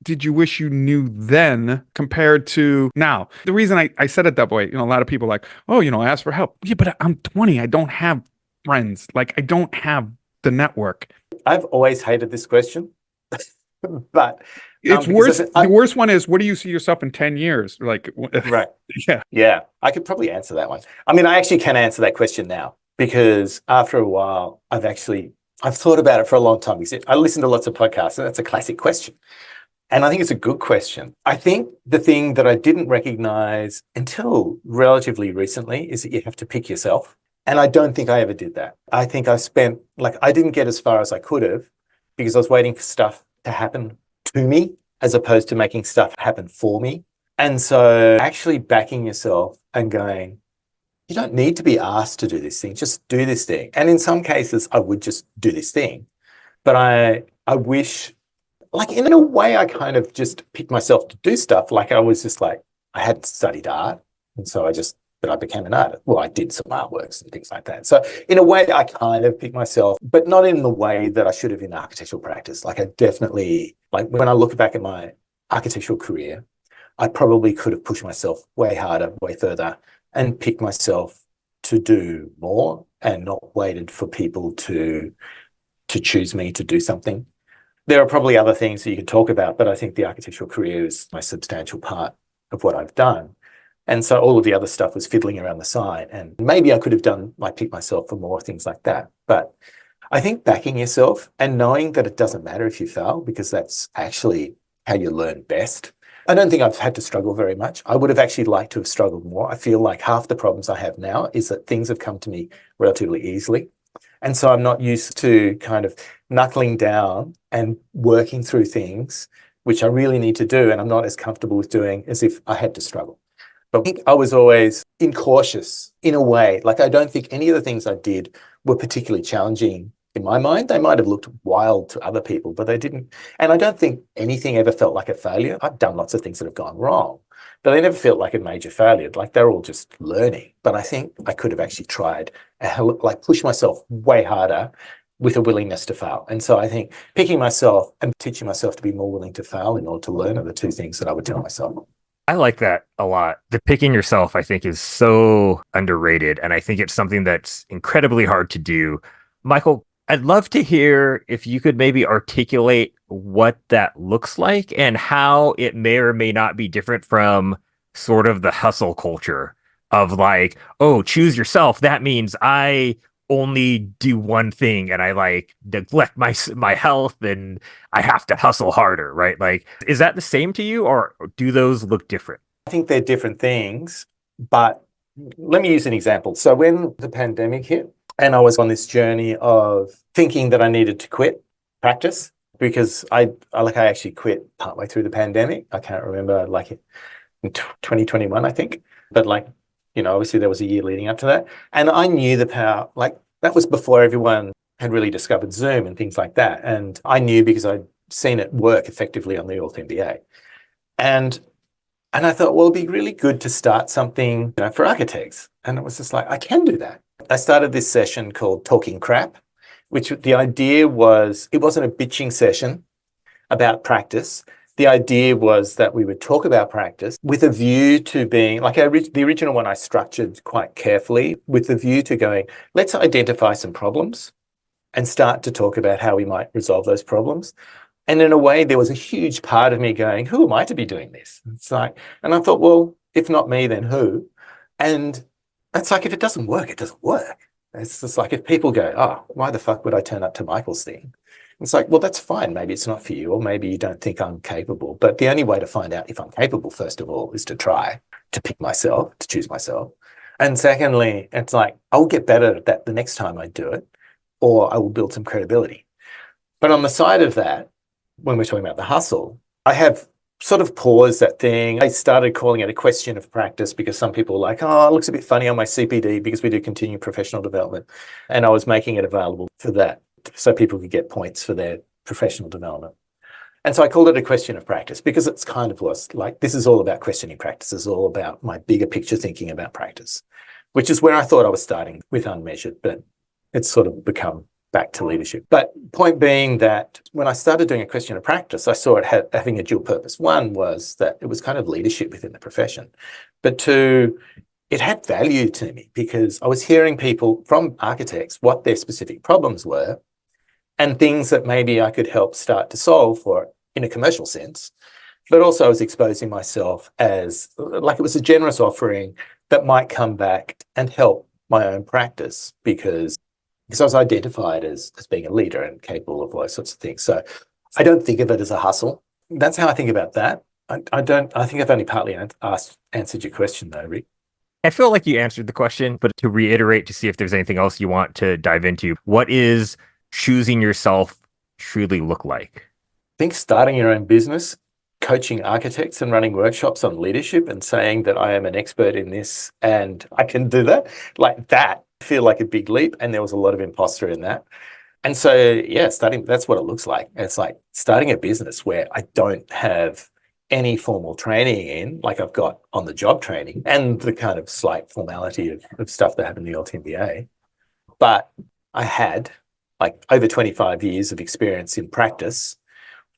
Speaker 3: did you wish you knew then compared to now? The reason I said it that way, a lot of people are like, oh, ask for help. Yeah, but I'm 20. I don't have friends. Like, I don't have the network.
Speaker 2: I've always hated this question, but
Speaker 3: it's worse. The worst one is, what do you see yourself in 10 years? Like,
Speaker 2: right.
Speaker 3: Yeah.
Speaker 2: Yeah. I could probably answer that one. I mean, I actually can answer that question now, because after a while, I've thought about it for a long time. I listen to lots of podcasts, and that's a classic question. And I think it's a good question. I think the thing that I didn't recognize until relatively recently is that you have to pick yourself. And I don't think I ever did that. I think I didn't get as far as I could have because I was waiting for stuff to happen to me as opposed to making stuff happen for me. And so actually backing yourself and going, you don't need to be asked to do this thing, just do this thing. And in some cases, I would just do this thing. But I wish, like in a way, I kind of just picked myself to do stuff. Like I was just like, I hadn't studied art. And so but I became an artist. Well, I did some artworks and things like that. So in a way, I kind of picked myself, but not in the way that I should have in architectural practice. Like I definitely, like when I look back at my architectural career, I probably could have pushed myself way harder, way further, and picked myself to do more and not waited for people to choose me to do something. There are probably other things that you could talk about, but I think the architectural career is my substantial part of what I've done. And so all of the other stuff was fiddling around the side. And maybe I could have done, like, pick myself for more things like that. But I think backing yourself and knowing that it doesn't matter if you fail, because that's actually how you learn best. I don't think I've had to struggle very much. I would have actually liked to have struggled more. I feel like half the problems I have now is that things have come to me relatively easily. And so I'm not used to kind of knuckling down and working through things, which I really need to do. And I'm not as comfortable with doing as if I had to struggle. But I think I was always incautious in a way. Like, I don't think any of the things I did were particularly challenging in my mind. They might have looked wild to other people, but they didn't. And I don't think anything ever felt like a failure. I've done lots of things that have gone wrong, but they never felt like a major failure. Like, they're all just learning. But I think I could have actually tried, like, push myself way harder with a willingness to fail. And so I think picking myself and teaching myself to be more willing to fail in order to learn are the two things that I would tell myself.
Speaker 1: I like that a lot. The picking yourself, I think, is so underrated. And I think it's something that's incredibly hard to do. Michael, I'd love to hear if you could maybe articulate what that looks like and how it may or may not be different from sort of the hustle culture of like, oh, choose yourself. That means I only do one thing and I like neglect my health and I have to hustle harder, right? Like, is that the same to you or do those look different?
Speaker 2: I think they're different things, but let me use an example. So when the pandemic hit and I was on this journey of thinking that I needed to quit practice because I actually quit partway through the pandemic. I can't remember, like in 2021, I think, but like, obviously there was a year leading up to that. And I knew the power, like that was before everyone had really discovered Zoom and things like that. And I knew because I'd seen it work effectively on the Auth MBA. And I thought, well, it'd be really good to start something, for architects. And it was just like, I can do that. I started this session called Talking Crap, which the idea was, it wasn't a bitching session about practice. The idea was that we would talk about practice with a view to being, like the original one I structured quite carefully with the view to going, let's identify some problems and start to talk about how we might resolve those problems. And in a way, there was a huge part of me going, who am I to be doing this? It's like, and I thought, well, if not me, then who? And it's like, if it doesn't work, it doesn't work. It's just like, if people go, oh, why the fuck would I turn up to Michael's thing? It's like, well, that's fine. Maybe it's not for you, or maybe you don't think I'm capable. But the only way to find out if I'm capable, first of all, is to try to pick myself, to choose myself. And secondly, it's like, I'll get better at that the next time I do it, or I will build some credibility. But on the side of that, when we're talking about the hustle, I have sort of paused that thing. I started calling it a question of practice because some people are like, oh, it looks a bit funny on my CPD because we do continuing professional development. And I was making it available for that so people could get points for their professional development. And so I called it a question of practice because it's kind of was like, this is all about questioning practice. It's all about my bigger picture thinking about practice, which is where I thought I was starting with unmeasured, but it's sort of become back to leadership. But point being that when I started doing a question of practice, I saw it having a dual purpose. One was that it was kind of leadership within the profession, but two, it had value to me because I was hearing people from architects what their specific problems were and things that maybe I could help start to solve for in a commercial sense. But also I was exposing myself as like it was a generous offering that might come back and help my own practice because I was identified as being a leader and capable of all those sorts of things. So I don't think of it as a hustle. that's how I think about that. I think I've only partly answered your question though, Rick.
Speaker 1: I feel like you answered the question, but to reiterate to see if there's anything else you want to dive into, what is choosing yourself truly look like?
Speaker 2: I think starting your own business, coaching architects and running workshops on leadership and saying that I am an expert in this and I can do that, like that, I feel like a big leap. And there was a lot of imposter in that. And so, yeah, that's what it looks like. It's like starting a business where I don't have any formal training in, like I've got on the job training and the kind of slight formality of stuff that happened in the LTMBA. But I had like over 25 years of experience in practice.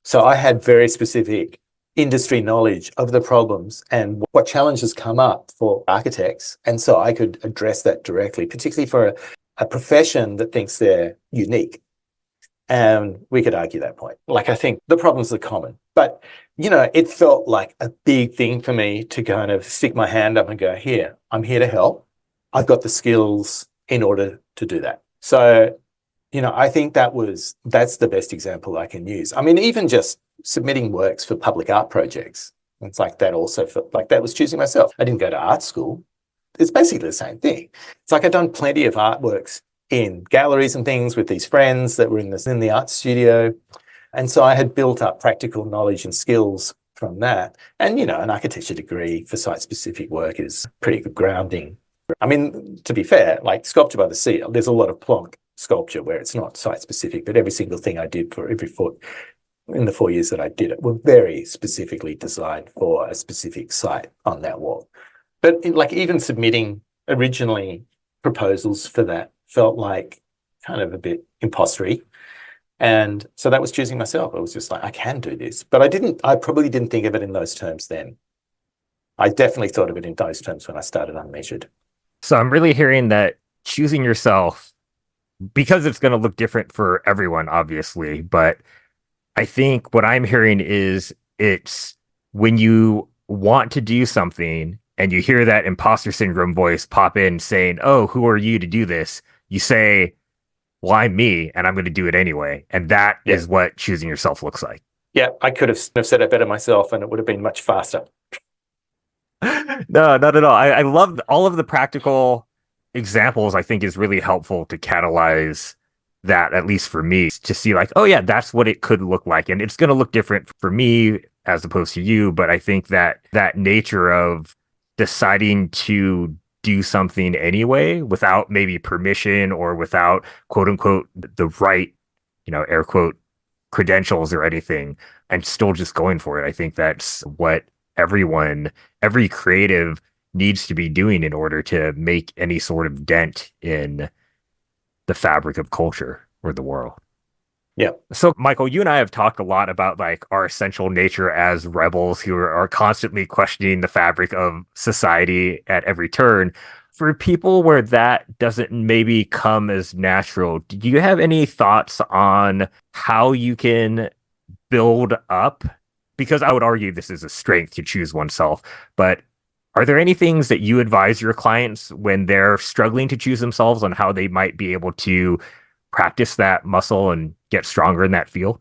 Speaker 2: So I had very specific industry knowledge of the problems and what challenges come up for architects. And so I could address that directly, particularly for a profession that thinks they're unique. And we could argue that point. Like, I think the problems are common, but, it felt like a big thing for me to kind of stick my hand up and go, here, I'm here to help. I've got the skills in order to do that. So, I think that's the best example I can use. I mean, even just submitting works for public art projects, it's like that also felt like that was choosing myself. I didn't go to art school. It's basically the same thing. It's like I've done plenty of artworks in galleries and things with these friends that were in the art studio. And so I had built up practical knowledge and skills from that. And, an architecture degree for site-specific work is pretty good grounding. I mean, to be fair, like Sculpture by the Sea, there's a lot of plonk sculpture where it's not site-specific, but every single thing I did for every foot in the 4 years that I did it were very specifically designed for a specific site on that wall. But like even submitting originally proposals for that felt like kind of a bit impostery. And so that was choosing myself. I was just like, I can do this. But I probably didn't think of it in those terms then. I definitely thought of it in those terms when I started Unmeasured.
Speaker 1: So I'm really hearing that choosing yourself, because it's going to look different for everyone, obviously, but I think what I'm hearing is it's when you want to do something and you hear that imposter syndrome voice pop in saying, "Oh, who are you to do this?" You say, "Well, I'm me and I'm going to do it anyway." And that is what choosing yourself looks like.
Speaker 2: Yeah, I could have said it better myself and it would have been much faster.
Speaker 1: No, not at all. I love all of the practical examples. I think is really helpful to catalyze that, at least for me, to see like, oh yeah, that's what it could look like. And it's going to look different for me as opposed to you. But I think that nature of deciding to do something anyway without maybe permission or without quote unquote the right, air quote credentials or anything, and still just going for it. I think that's what every creative needs to be doing in order to make any sort of dent in the fabric of culture or the world.
Speaker 2: Yeah.
Speaker 1: So, Michael, you and I have talked a lot about like our essential nature as rebels who are constantly questioning the fabric of society at every turn. For people where that doesn't maybe come as natural, do you have any thoughts on how you can build up? Because I would argue this is a strength to choose oneself, but are there any things that you advise your clients when they're struggling to choose themselves on how they might be able to practice that muscle and get stronger in that field?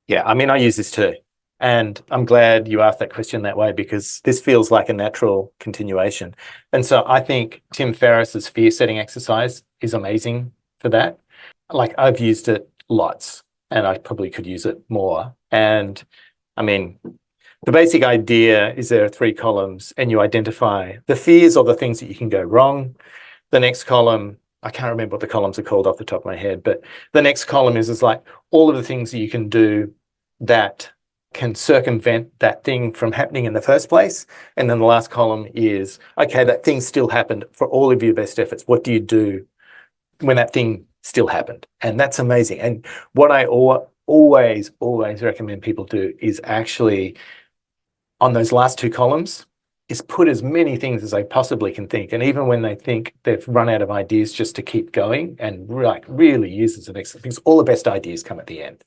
Speaker 2: Yeah, I mean, I use this too. And I'm glad you asked that question that way because this feels like a natural continuation. And so I think Tim Ferriss's fear setting exercise is amazing for that. Like I've used it lots and I probably could use it more. And I mean, the basic idea is there are 3 columns and you identify the fears or the things that you can go wrong. The next column, I can't remember what the columns are called off the top of my head, but the next column is like all of the things that you can do that can circumvent that thing from happening in the first place. And then the last column is, okay, that thing still happened. For all of your best efforts, what do you do when that thing still happened? And that's amazing. And what I always recommend people do is actually on those last 2 columns is put as many things as they possibly can think. And even when they think they've run out of ideas, just to keep going and like really use as an excellent things. All the best ideas come at the end.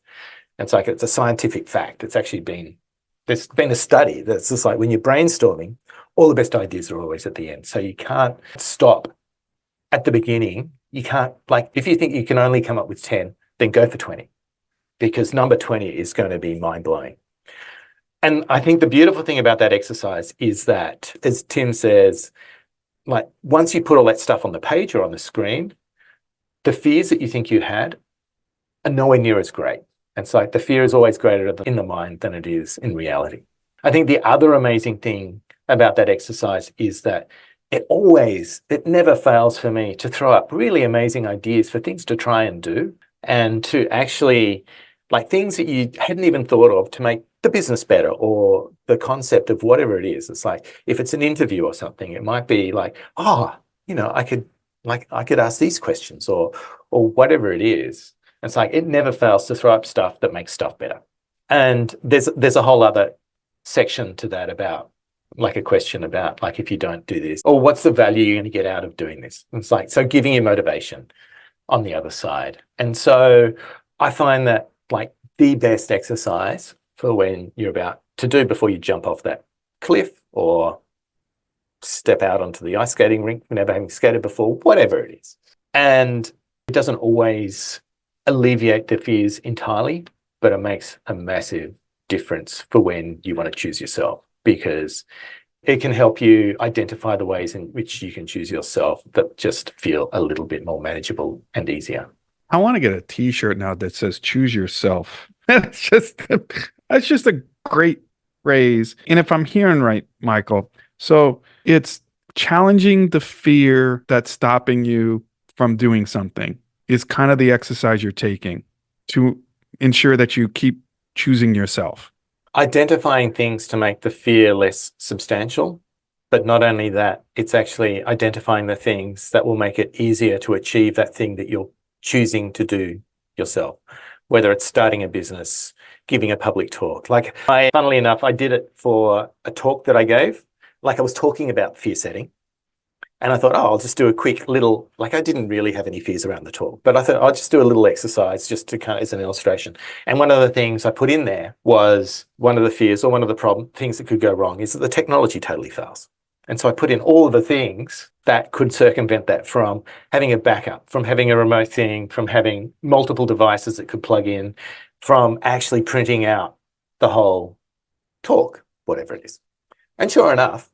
Speaker 2: It's like it's a scientific fact. It's actually there's been a study that's just like when you're brainstorming, all the best ideas are always at the end. So you can't stop at the beginning. You can't, like, if you think you can only come up with 10, then go for 20 because number 20 is going to be mind blowing. And I think the beautiful thing about that exercise is that, as Tim says, like once you put all that stuff on the page or on the screen, the fears that you think you had are nowhere near as great. And so the fear is always greater in the mind than it is in reality. I think the other amazing thing about that exercise is that it never fails for me to throw up really amazing ideas for things to try and do, and to actually, like, things that you hadn't even thought of to make the business better, or the concept of whatever it is. It's like, if it's an interview or something, it might be like, I could ask these questions, or whatever it is. It's like, it never fails to throw up stuff that makes stuff better. And there's a whole other section to that about, like, a question about, like, if you don't do this, or what's the value you're going to get out of doing this? It's like, so giving you motivation on the other side. And so I find that, like, the best exercise for when you're about to do before you jump off that cliff or step out onto the ice skating rink, never having skated before, whatever it is. And it doesn't always alleviate the fears entirely, but it makes a massive difference for when you want to choose yourself, because it can help you identify the ways in which you can choose yourself that just feel a little bit more manageable and easier.
Speaker 3: I want to get a t-shirt now that says choose yourself. That's just a great phrase. And if I'm hearing right, Michael, so it's challenging the fear that's stopping you from doing something is kind of the exercise you're taking to ensure that you keep choosing yourself.
Speaker 2: Identifying things to make the fear less substantial, but not only that, it's actually identifying the things that will make it easier to achieve that thing that you're choosing to do yourself, whether it's starting a business, giving a public talk. Like, funnily enough, I did it for a talk that I gave. Like, I was talking about fear setting, and I thought, I'll just do a quick little, like, I didn't really have any fears around the talk, but I thought I'll just do a little exercise just to kind of, as an illustration. And one of the things I put in there was, one of the fears, or one of the things that could go wrong, is that the technology totally fails. And so I put in all of the things that could circumvent that, from having a backup, from having a remote thing, from having multiple devices that could plug in, from actually printing out the whole talk, whatever it is. And sure enough,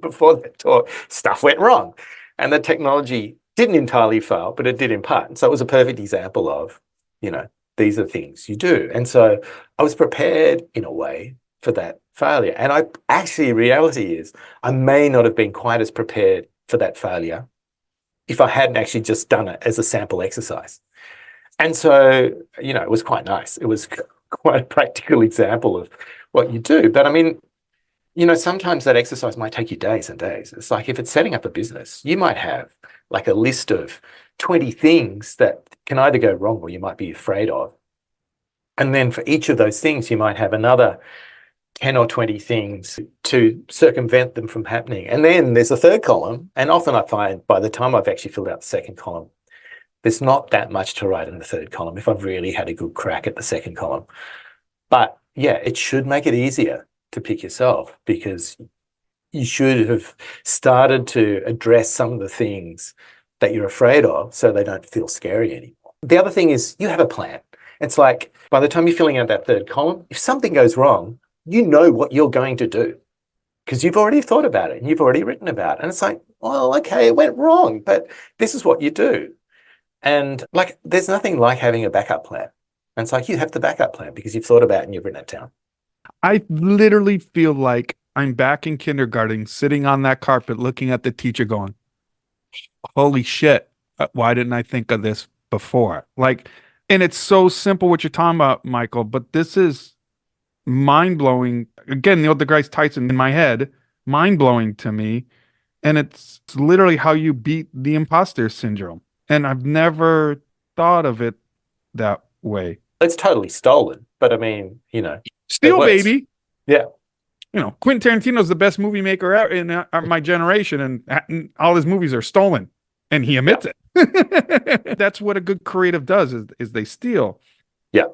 Speaker 2: before that talk, stuff went wrong. And the technology didn't entirely fail, but it did in part. And so it was a perfect example of, these are things you do. And so I was prepared in a way for that failure. And reality is, I may not have been quite as prepared for that failure if I hadn't actually just done it as a sample exercise. And so, it was quite nice. It was quite a practical example of what you do. But I mean, sometimes that exercise might take you days and days. It's like, if it's setting up a business, you might have like a list of 20 things that can either go wrong or you might be afraid of. And then for each of those things, you might have another 10 or 20 things to circumvent them from happening. And then there's a third column. And often I find, by the time I've actually filled out the second column, there's not that much to write in the third column if I've really had a good crack at the second column. But yeah, it should make it easier to pick yourself, because you should have started to address some of the things that you're afraid of so they don't feel scary anymore. The other thing is, you have a plan. It's like, by the time you're filling out that third column, if something goes wrong, you know what you're going to do, because you've already thought about it and you've already written about it. And it's like, well, okay, it went wrong, but this is what you do. And like, there's nothing like having a backup plan. And it's like, you have the backup plan because you've thought about it and you've written it down.
Speaker 3: I literally feel like I'm back in kindergarten, sitting on that carpet, looking at the teacher going, holy shit, why didn't I think of this before? Like, and it's so simple what you're talking about, Michael, but this is mind-blowing. Again, Neil deGrasse Tyson in my head, mind-blowing to me. And it's literally how you beat the imposter syndrome. And I've never thought of it that way.
Speaker 2: It's totally stolen, but I mean,
Speaker 3: Still, baby.
Speaker 2: Yeah.
Speaker 3: Quentin Tarantino's the best movie maker in my generation, and all his movies are stolen, and he admits it. That's what a good creative does, is they steal.
Speaker 2: Yeah.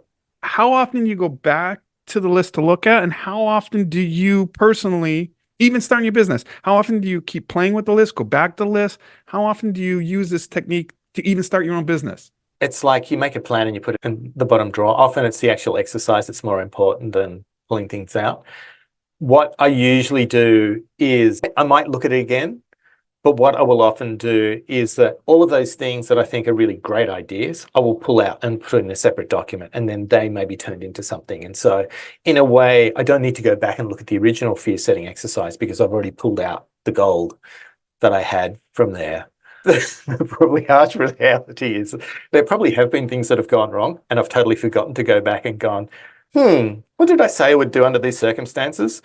Speaker 3: How often do you go back to the list to look at, and how often do you personally, even starting your business, how often do you keep playing with the list, go back to the list? How often do you use this technique to even start your own business?
Speaker 2: It's like, you make a plan and you put it in the bottom drawer. Often it's the actual exercise that's more important than pulling things out. What I usually do is I might look at it again, but what I will often do is that all of those things that I think are really great ideas, I will pull out and put in a separate document, and then they may be turned into something. And so in a way, I don't need to go back and look at the original fear setting exercise because I've already pulled out the gold that I had from there. The probably harsh reality is there probably have been things that have gone wrong, and I've totally forgotten to go back and gone, what did I say I would do under these circumstances?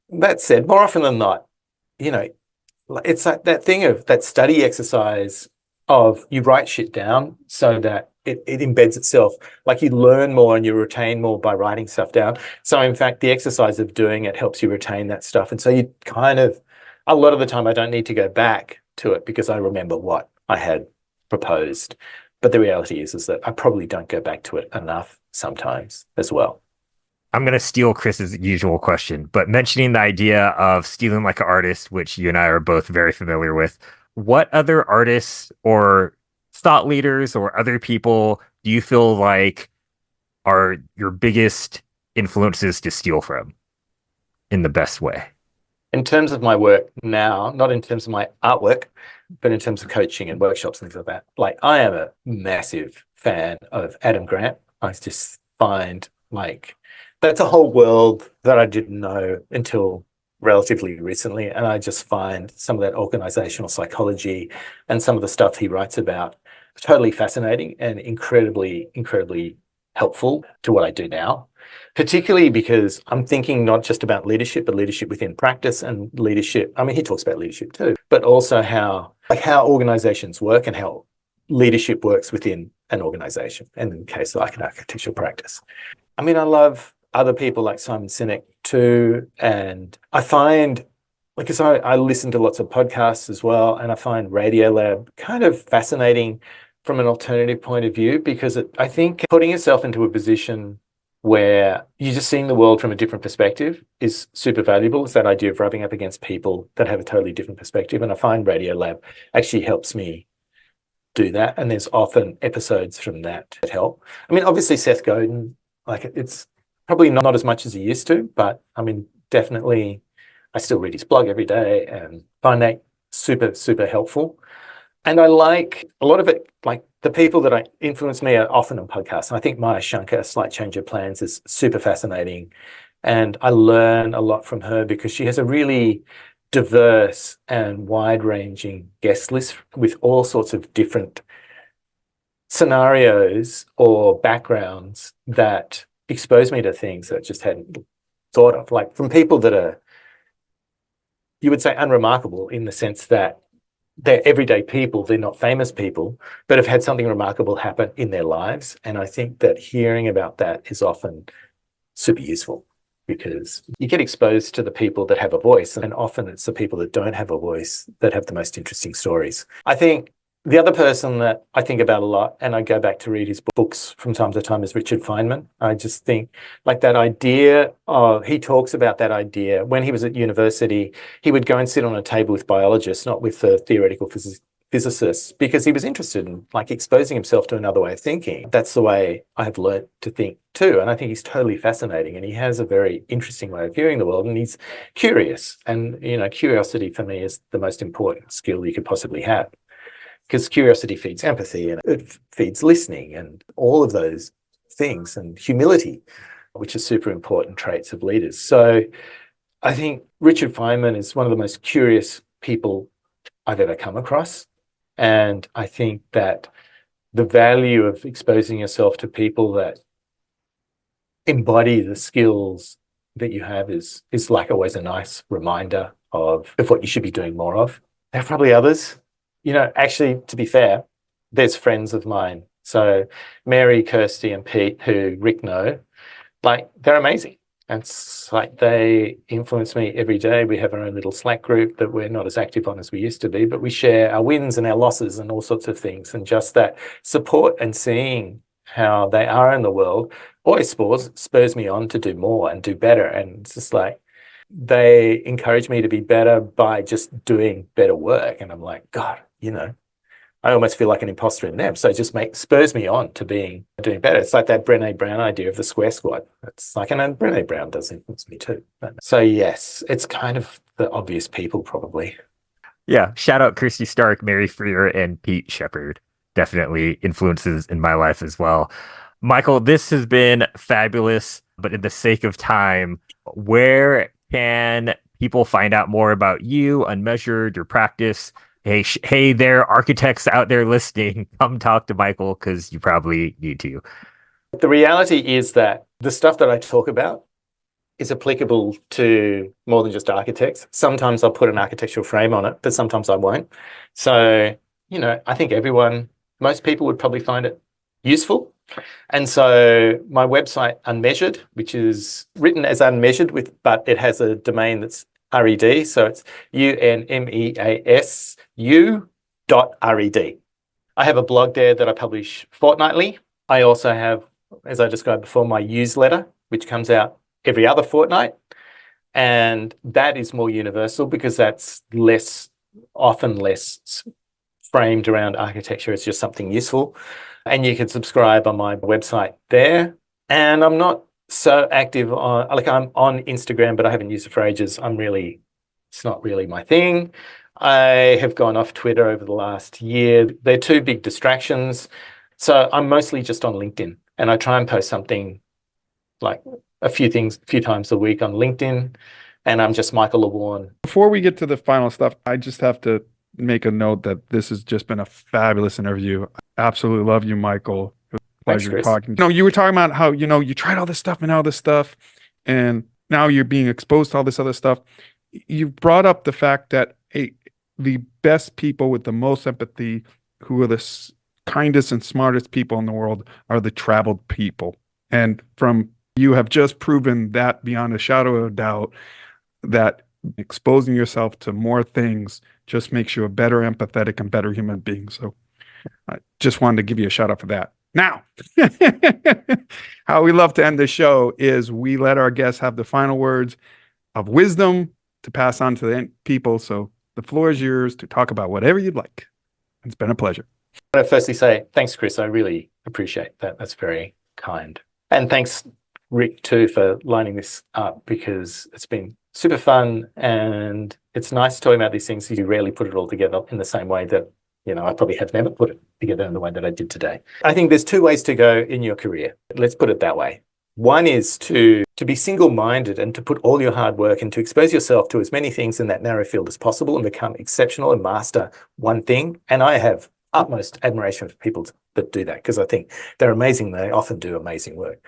Speaker 2: That said, more often than not, you know, it's like that thing of that study exercise of you write shit down so that it embeds itself. Like you learn more and you retain more by writing stuff down. So in fact, the exercise of doing it helps you retain that stuff. And so you kind of, a lot of the time I don't need to go back to it because I remember what I had proposed. But the reality is that I probably don't go back to it enough sometimes as well.
Speaker 1: I'm going to steal Chris's usual question, but mentioning the idea of stealing like an artist, which you and I are both very familiar with, what other artists or thought leaders or other people do you feel like are your biggest influences to steal from in the best way?
Speaker 2: In terms of my work now, not in terms of my artwork, but in terms of coaching and workshops and things like that, like I am a massive fan of Adam Grant. I just find like that's a whole world that I didn't know until relatively recently. And I just find some of that organizational psychology and some of the stuff he writes about totally fascinating and incredibly, incredibly helpful to what I do now, particularly because I'm thinking not just about leadership, but leadership within practice and leadership. I mean, he talks about leadership too, but also how organizations work and how leadership works within an organization. And in the case of like an architectural practice. I mean, I love other people like Simon Sinek too. And I find, because I listen to lots of podcasts as well, and I find Radiolab kind of fascinating from an alternative point of view, because I think putting yourself into a position where you're just seeing the world from a different perspective is super valuable. It's that idea of rubbing up against people that have a totally different perspective. And I find Radiolab actually helps me do that. And there's often episodes from that help. I mean, obviously Seth Godin, like it's probably not as much as he used to, but I mean, definitely I still read his blog every day and find that super, super helpful. And I like a lot of it, like the people that influence me are often on podcasts. And I think Maya Shankar, Slight Change of Plans, is super fascinating. And I learn a lot from her because she has a really diverse and wide-ranging guest list with all sorts of different scenarios or backgrounds that expose me to things that I just hadn't thought of, like from people that are, you would say, unremarkable in the sense that they're everyday people, they're not famous people, but have had something remarkable happen in their lives. And I think that hearing about that is often super useful because you get exposed to the people that have a voice, and often it's the people that don't have a voice that have the most interesting stories. I think the other person that I think about a lot, and I go back to read his books from time to time, is Richard Feynman. I just think like that idea of, he talks about that idea when he was at university, he would go and sit on a table with biologists, not with theoretical physicists, because he was interested in like exposing himself to another way of thinking. That's the way I've learned to think too. And I think he's totally fascinating, and he has a very interesting way of viewing the world, and he's curious. And, you know, curiosity for me is the most important skill you could possibly have, because curiosity feeds empathy and it feeds listening and all of those things, and humility, which are super important traits of leaders. So I think Richard Feynman is one of the most curious people I've ever come across. And I think that the value of exposing yourself to people that embody the skills that you have is like always a nice reminder of what you should be doing more of. There are probably others. You know, actually, to be fair, there's friends of mine. So Mary, Kirsty, and Pete, who Rick know, like they're amazing. And it's like they influence me every day. We have our own little Slack group that we're not as active on as we used to be, but we share our wins and our losses and all sorts of things. And just that support and seeing how they are in the world always spurs me on to do more and do better. And it's just like they encourage me to be better by just doing better work. And I'm like, God, you know, I almost feel like an imposter in them. So it just spurs me on to doing better. It's like that Brené Brown idea of the square squad. It's like, and Brené Brown does influence me too. So yes, it's kind of the obvious people probably.
Speaker 1: Yeah, shout out Kirsty Stark, Mary Freer, and Pete Shepard. Definitely influences in my life as well. Michael, this has been fabulous, but in the sake of time, where can people find out more about you, Unmeasured, your practice? Hey, there, architects out there listening, come talk to Michael because you probably need to.
Speaker 2: The reality is that the stuff that I talk about is applicable to more than just architects. Sometimes I'll put an architectural frame on it, but sometimes I won't. So, I think most people would probably find it useful. And so my website, Unmeasured, which is written as unmeasured but it has a domain that's RED. So it's UNMEASU.RED. I have a blog there that I publish fortnightly. I also have, as I described before, my newsletter, which comes out every other fortnight. And that is more universal because that's often less framed around architecture. It's just something useful. And you can subscribe on my website there. And I'm not so active I'm on Instagram, but I haven't used it for ages. It's not really my thing. I have gone off Twitter over the last year. They're two big distractions. So I'm mostly just on LinkedIn, and I try and post something like a few times a week on LinkedIn, and I'm just Michael LeWarn.
Speaker 3: Before we get to the final stuff, I just have to make a note that this has just been a fabulous interview. I absolutely love you, Michael. It was a pleasure
Speaker 2: Thanks, Chris.
Speaker 3: talking. You were talking about how, you tried all this stuff and all this stuff, and now you're being exposed to all this other stuff. You brought up the fact that the best people with the most empathy, who are the kindest and smartest people in the world, are the traveled people. And you have just proven that beyond a shadow of a doubt, that exposing yourself to more things just makes you a better empathetic and better human being. So I just wanted to give you a shout out for that. Now, how we love to end the show is we let our guests have the final words of wisdom to pass on to the people. So the floor is yours to talk about whatever you'd like. It's been a pleasure.
Speaker 2: I want to firstly say thanks, Chris. I really appreciate that. That's very kind. And thanks, Rick, too, for lining this up, because it's been super fun, and it's nice talking about these things. You rarely put it all together in the same way that, I probably have never put it together in the way that I did today. I think there's two ways to go in your career. Let's put it that way. One is to be single-minded and to put all your hard work and to expose yourself to as many things in that narrow field as possible and become exceptional and master one thing. And I have utmost admiration for people that do that, because I think they're amazing. They often do amazing work.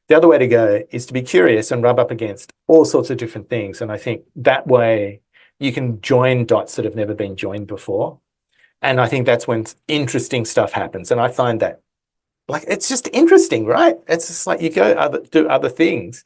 Speaker 2: The other way to go is to be curious and rub up against all sorts of different things. And I think that way you can join dots that have never been joined before. And I think that's when interesting stuff happens. And I find that, it's just interesting, right? It's just like you do other things,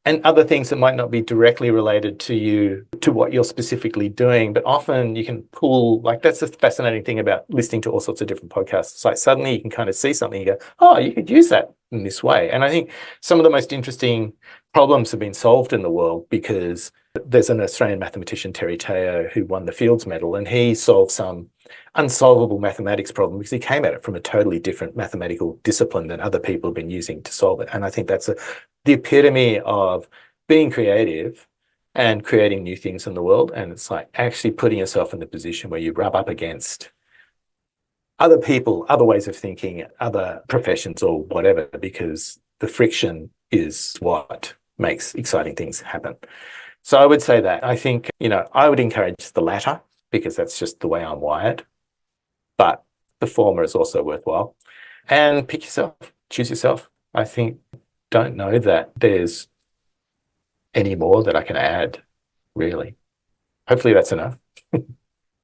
Speaker 2: and other things that might not be directly related to what you're specifically doing. But often you can pull, that's the fascinating thing about listening to all sorts of different podcasts. It's like suddenly you can kind of see something, you go, oh, you could use that in this way. And I think some of the most interesting problems have been solved in the world because there's an Australian mathematician, Terry Teo, who won the Fields Medal, and he solved some unsolvable mathematics problem because he came at it from a totally different mathematical discipline than other people have been using to solve it. And I think that's the epitome of being creative and creating new things in the world. And it's like actually putting yourself in the position where you rub up against other people, other ways of thinking, other professions or whatever, because the friction is what makes exciting things happen. So I would say that. I think, I would encourage the latter because that's just the way I'm wired. But the former is also worthwhile. And pick yourself, choose yourself. I think, don't know that there's any more that I can add, really. Hopefully that's enough.